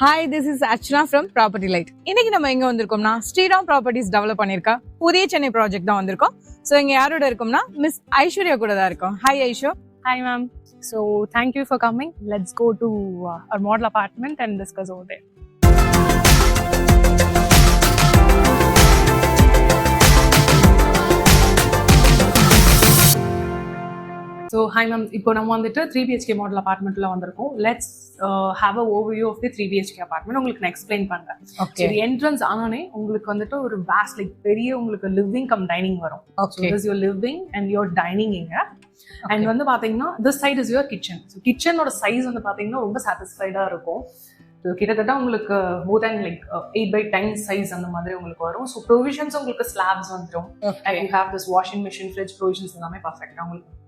Hi, this is Archana from property light. இன்னைக்கு நம்ம எங்க வந்திருக்கோம்னா ஸ்ரீராம் ப்ராப்பர்ட்டிஸ் டெவலப் பண்ணிருக்கா புதிய சென்னை ப்ராஜெக்ட் தான் வந்திருக்கோம். ஸோ இங்க யாரோட இருக்கோம்னா மிஸ் ஐஸ்வர்யா கூட தான் இருக்கோம். Hi ஐஷோ. Hi ma'am. So thank you for coming. Let's go to our model apartment and discuss over there. So hi ma'am, இப்போ நம்ம வந்துட்டு 3 BHK மாடல் அபார்ட்மெண்ட்ல வந்திருக்கோம். Let's have a overview of the 3 BHK apartment. உங்களுக்கு நான் explain பண்றேன். Okay. So entrance ஆனோனே உங்களுக்கு வந்துட்டு ஒரு vast like பெரிய உங்களுக்கு லிவிங் கம் டைனிங் வரும். Okay. So this is your living and your dining இங்க. அண்ட் வந்து பாத்தீங்கன்னா this side is your kitchen. So kitchenோட சைஸ் வந்து பாத்தீங்கன்னா ரொம்ப சாட்டிஸ்ஃபைடா இருக்கும். கிட்டத்தட்ட உங்களுக்கு மோர் தேன் லைக் 8x10 சைஸ் அந்த மாதிரி உங்களுக்கு வரும். ஸோ ப்ரொவிஷன்ஸ் உங்களுக்கு ஸ்லாப்ஸ் வந்துடும். And you have this washing machine, fridge provisions எல்லாமே பர்ஃபெக்டா உங்களுக்கு வரும்.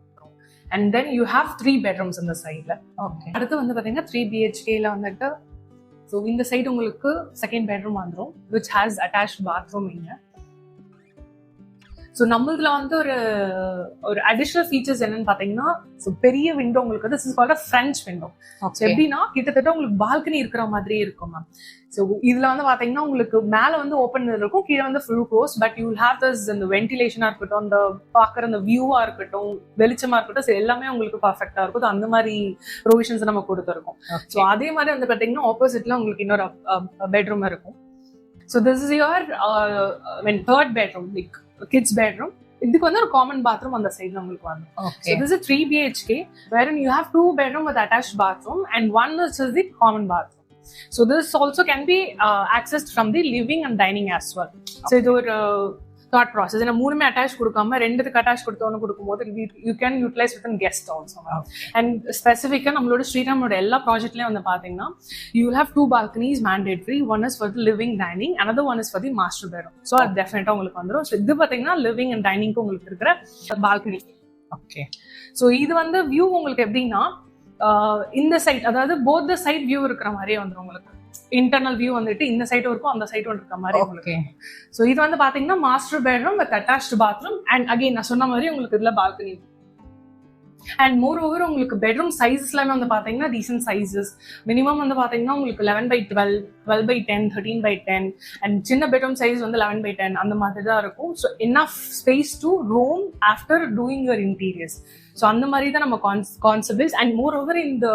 And then you have 3 bedrooms இந்த சைட்ல. ஓகே. அடுத்து வந்து பாத்தீங்கன்னா 3 BHKல வந்துட்டு ஸோ இந்த சைடு உங்களுக்கு செகண்ட் பெட்ரூம் வந்துடும் விச் ஹேஸ் அட்டாச்ட் பாத்ரூம் இங்க. ஸோ நம்மளுக்குல வந்து ஒரு அடிஷனல் ஃபீச்சர்ஸ் என்னன்னு பாத்தீங்கன்னா பெரிய விண்டோ உங்களுக்கு this is called a French window. So எப்படின்னா கிட்டத்தட்ட உங்களுக்கு பால்கனி இருக்கிற மாதிரி இருக்கும் மேம். ஸோ இதுல வந்து பாத்தீங்கன்னா உங்களுக்கு மேல வந்து ஓப்பன் இருக்கும், கீழே வந்து full close. But you have this இந்த வென்டிலேஷனா இருக்கட்டும், அந்த பாக்குற அந்த வியூவா இருக்கட்டும், வெளிச்சமா இருக்கட்டும், ஸோ எல்லாமே உங்களுக்கு பர்ஃபெக்டா இருக்கும். அந்த மாதிரி ப்ரொவிஷன்ஸ் நம்ம கொடுத்துருக்கோம். ஸோ அதே மாதிரி வந்து பாத்தீங்கன்னா ஆப்போசிட்ல உங்களுக்கு இன்னொரு பெட்ரூம் இருக்கும். So this is your third bedroom like kids bedroom. இதுக்கு வந்து ஒரு காமன் பாத்ரூம் அந்த சைடுல உங்களுக்கு வரும். So this is a 3 BHK wherein you have 2 bedroom with attached bathroom and one is the common bathroom. So this also can be accessed from the living and dining as well. So இது ஒரு thought process. ஏன்னா மூணுமே attach கொடுக்காம ரெண்டுத்துக்கு attach கொடுத்தோன்னு கொடுக்கும்போது you can utilise with an guest also. And ஸ்பெசிஃபிக்கா நம்மளோட ஸ்ரீராமோட எல்லா ப்ராஜெக்ட்லயும் வந்து பாத்தீங்கன்னா you will have 2 balconies mandatory. One is for the living dining, another one is for the master bedroom. So அது டெஃபினட்டா உங்களுக்கு வந்துடும். ஸோ இது பாத்தீங்கன்னா லிவிங் அண்ட் டைனிங்க்கு உங்களுக்கு இருக்கிற பால்கனி. ஓகே. ஸோ இது வந்து வியூ உங்களுக்கு எப்படின்னா இந்த சைட், அதாவது போத் த சைட் வியூ இருக்கிற மாதிரியே வந்துடும் உங்களுக்கு. இன்டர்னல் வியூ வந்துட்டு இந்த சைடும் இருக்கும், அந்த சைடும் இருக்கிற மாதிரி உங்களுக்கு. ஸோ இது வந்து பாத்தீங்கன்னா master bedroom with attached bathroom. And again நான் சொன்ன மாதிரி உங்களுக்கு இதுல பால்கனி. அண்ட் மோர் ஓவர் உங்களுக்கு பெட்ரூம் சைஸஸ் எல்லாமே வந்து பாத்தீங்கன்னா டீசென்ட் சைஸஸ். மினிமம் வந்து பாத்தீங்கன்னா உங்களுக்கு 11x12, 12x10, 13x10 அண்ட் சின்ன பெட்ரூம் சைஸ் வந்து 11x10 அந்த மாதிரி தான் இருக்கும். So enough space to roam after doing your interiors. So அந்த மாதிரி தான் நம்ம கான்செப்ட்ஸ். அண்ட் மோர் ஓவர் இந்த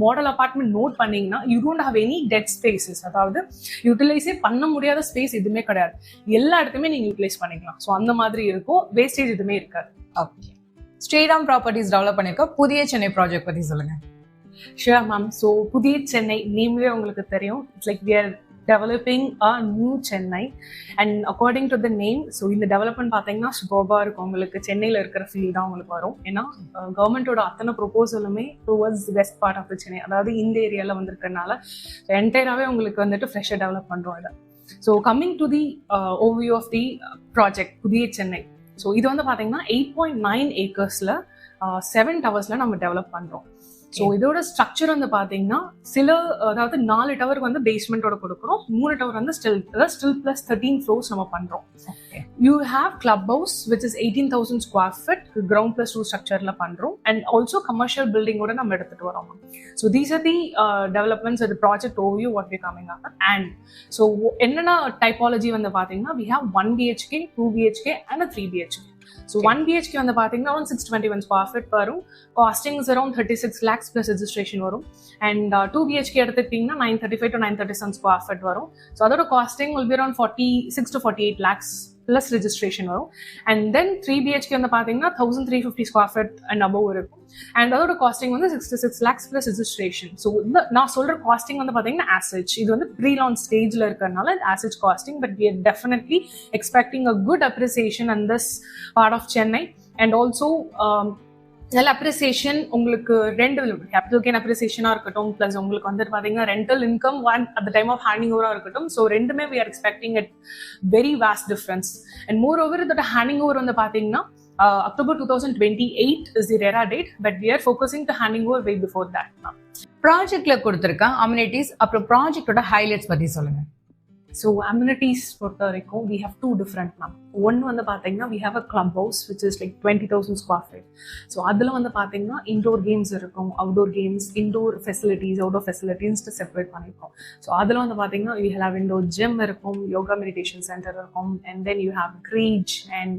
மாடல் அபார்ட்மெண்ட் நோட் பண்ணீங்கன்னா you don't have any dead spaces, அதாவது யூட்டிலைஸே பண்ண முடியாத ஸ்பேஸ் எதுவுமே கிடையாது. எல்லா இடத்துமே நீங்க யூட்டிலைஸ் பண்ணிக்கலாம். ஸோ அந்த மாதிரி இருக்கும், வேஸ்டேஜ் எதுவுமே இருக்காது. ஓகே. ஸ்ரீராம் ப்ராப்பர்ட்டிஸ் டெவலப் பண்ணிருக்க புதிய சென்னை ப்ராஜெக்ட் பத்தி சொல்லுங்க. Sure ma'am. ஸோ புதிய சென்னை நேம்லேயே உங்களுக்கு தெரியும், it's like we are developing a new Chennai. And according to the name, so இந்த டெவலப்மெண்ட் பார்த்தீங்கன்னா சூப்பராக இருக்கும். உங்களுக்கு சென்னையில் இருக்கிற ஃபீல் தான் உங்களுக்கு வரும். ஏன்னா கவர்மெண்டோட அத்தனை ப்ரொபோசலுமே towards west part of the Chennai, அதாவது இந்த ஏரியாவில் வந்திருக்கிறதுனால என்டையராகவே உங்களுக்கு வந்துட்டு ஃப்ரெஷ்ஷாக டெவலப் பண்ணுறோம் இதை. So coming to the overview of the project புதிய சென்னை. ஸோ இது வந்து பார்த்தீங்கன்னா 8.9 acresல 7 towers நம்ம டெவலப் பண்ணுறோம். ஸோ இதோட ஸ்ட்ரக்சர் வந்து பார்த்தீங்கன்னா அதாவது 4 டவர் வந்து பேஸ்மெண்டோட கொடுக்குறோம், 3 டவர் வந்து ஸ்டில் பிளஸ் 13 floors நம்ம பண்றோம். You have club house which is 18,000 square feet ground plus 2 ஸ்ட்ரக்சர்ல பண்றோம். அண்ட் ஆல்சோ கமர்ஷியல் பில்டிங்கோட நம்ம எடுத்துட்டு வரோம். So these are the developments அது project overview what we coming of. And so என்னென்ன டைப்பாலஜி வந்து பார்த்தீங்கன்னா we have 1 BHK, 2 BHK and a 3 BHK. So 1 BHK வந்து பாத்தீங்கன்னா around 621 square feet வரும். Costing is around 36 lakhs plus registration வரும். And 2 BHK எடுத்துக்கிட்டீங்கன்னா 935 to 937 square feet வரும். So அதோட costing will be around 46 to 48 lakhs plus registration வரும். And then 3 BHK வந்து பாத்தீங்கன்னா 1350 square feet and above இருக்கும். And அதோட costing வந்து 66 lakhs plus registration. So நான் சொல்ற costing வந்து பாத்தீங்கன்னா asset. இது வந்து pre-launch stageல இருக்கிறதுனால asset costing, but we are definitely expecting a good appreciation in this part of Chennai. And also நல்ல அப்ரிசியேஷன் உங்களுக்கு ரெண்டு கேபிட்டல் கெயின் அப்ரிசியேஷனா இருக்கட்டும், பிளஸ் உங்களுக்கு வந்து பாத்தீங்கன்னா rental income at the time of handing ஓவரா இருக்கட்டும். ஸோ ரெண்டுமே we are expecting it very vast difference. And moreover இதோட ஹேண்டிங் ஓவர் வந்து பாத்தீங்கன்னா October 2028 is the RERA date, but we are focusing to handing over way before that. ப்ராஜெக்ட்ல கொடுத்திருக்க amenities அப்புறம் ப்ராஜெக்டோட highlights பத்தி சொல்லுங்க. So amenities பொறுத்த வரைக்கும் we have 2 different. ஒன்று வந்து பார்த்தீங்கன்னா we have a club house which is like 20,000 square feet. So அதில் வந்து பார்த்தீங்கன்னா இன்டோர் கேம்ஸ் இருக்கும், அவுடோர் கேம்ஸ், இன்டோர் ஃபெசிலிட்டிஸ், அவுடோர் ஃபெசிலிட்டிஸ்ட்டு செப்பரேட் பண்ணியிருக்கோம். ஸோ அதில் வந்து பார்த்தீங்கன்னா you have indoor gym இருக்கும், யோகா மெடிடேஷன் சென்டர் இருக்கும், and then you have Creech and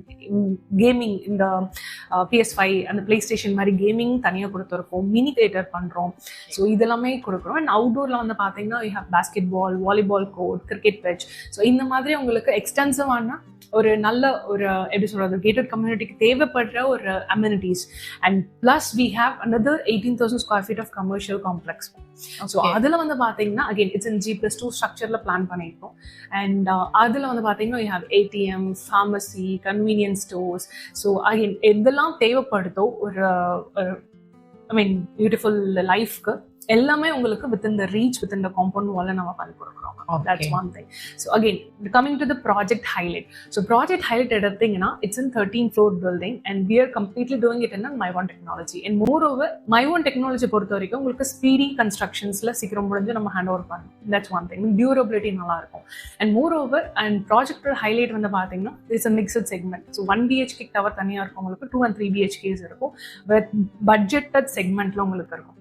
gaming இந்த PS5 அந்த பிளே ஸ்டேஷன் மாதிரி கேமிங் தனியாக கொடுத்துருக்கோம், மினி தியேட்டர் பண்ணுறோம். ஸோ இதெல்லாமே கொடுக்குறோம். அண்ட் அவுடோரில் வந்து பார்த்தீங்கன்னா you have basketball, volleyball court, cricket pitch. So இந்த மாதிரி உங்களுக்கு எக்ஸ்டென்சிவான ஒரு நல்ல ஒரு எப்படி சொல்றது கேட்டட் கம்யூனிட்டிக்கு தேவைப்படுற ஒரு amenities. And plus we have another 18,000 square feet of commercial complex. So அதில் வந்து பார்த்தீங்கன்னா அகெயின் இட்ஸ் இன் G+2 ஸ்ட்ரக்சரில் பிளான் பண்ணியிருக்கோம். அண்ட் அதில் வந்து பார்த்தீங்கன்னா you have ATM, pharmacy, convenience stores. So again எதெல்லாம் தேவைப்படுதோ ஒரு ஐ மீன் பியூட்டிஃபுல் லைஃப்க்கு எல்லாமே உங்களுக்கு within the reach, within the compound wall நம்ம பண்ணி கொடுக்குறோம். That's one thing. So again, coming to the project highlight. So project highlight எடுத்தீங்கன்னா it's in 13th floor building and we are completely doing it in a My1 technology. And moreover, My1 technology பொறுத்த வரைக்கும் உங்களுக்கு speedy constructionsல சீக்கிரம் முடிஞ்சு நம்ம hand over பண்ணணும். That's one thing. Durability நல்லா இருக்கும். And moreover, and project highlight வந்து பார்த்தீங்கன்னா it's a mixed segment. So 1 BHK tower தனியாக இருக்கும், உங்களுக்கு 2 and 3 BHKs இருக்கும், with budgeted segmentல உங்களுக்கு இருக்கும்.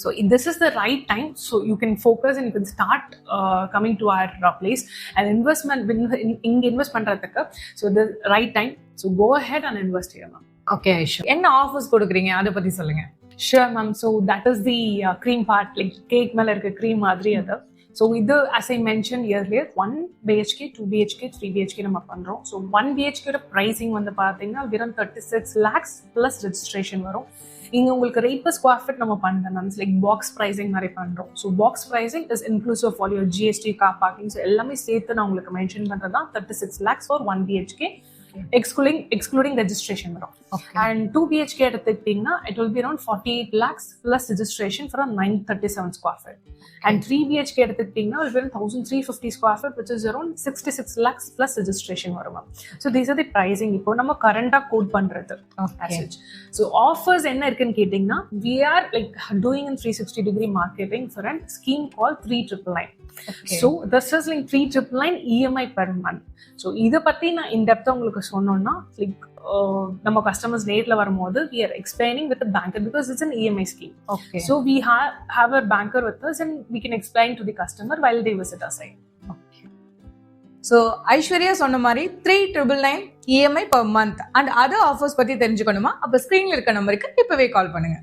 So this is the right time, so you can focus and you can start coming to our place and investment in invest பண்றதுக்கு. So the right time, so go ahead and invest here, ma'am. Okay Aishu, என்ன offers கொடுக்குறீங்க அதை பத்தி சொல்லுங்க. Sure, ma'am. So that is the cream part, like cake மேல இருக்க cream மாதிரி அது. So இது as I mentioned earlier 1 BHK, 2 BHK, 3 BHK நம்ம பண்றோம். So 1 BHK ஓட pricing வந்து பாத்தீங்கன்னா வெறும் 36 lakhs plus registration வரும். இங்க உங்களுக்கு ரேட் per square feet நம்ம பண்றோம் மேம், லைக் பாக்ஸ் பிரைசிங் மாதிரி பண்றோம். So box pricing is inclusive all your GST, car parking. So எல்லாமே சேர்த்து நான் உங்களுக்கு மென்ஷன் பண்றது தான் 36 lakhs for 1 BHK, excluding registration வரும். And 2 BHK எடுத்துக்கிட்டீங்கன்னா it will be around 48 lakhs plus registration for a 937 square feet. And 3 BHK எடுத்துக்கிட்டீங்கன்னா will be around 1350 square feet, which is around 66 lakhs plus registration வரும். So these are the pricing இப்போ நம்ம கரண்டா code பண்றது. So offers என்ன இருக்குன்னு கேட்டீங்கன்னா we are like doing in 360-degree marketing for a scheme called 3999. So this is like 3999 EMI per month. So இதை பத்தி நான் in-depth உங்களுக்கு சொன்னோம்னா லைக் நம்ம கஸ்டமர்ஸ் நேர்ல வரும்போது we are explaining with the banker because it's an EMI scheme. Okay. So we have a banker with us and we can explain to the customer while they visit our site. Okay. So Aishwarya சொன்ன மாதிரி 3999 EMI per month and other offers பத்தி தெரிஞ்சுக்கணுமா? அப்ப ஸ்கிரீன்ல இருக்க நம்பருக்கு இப்பவே கால் பண்ணுங்க.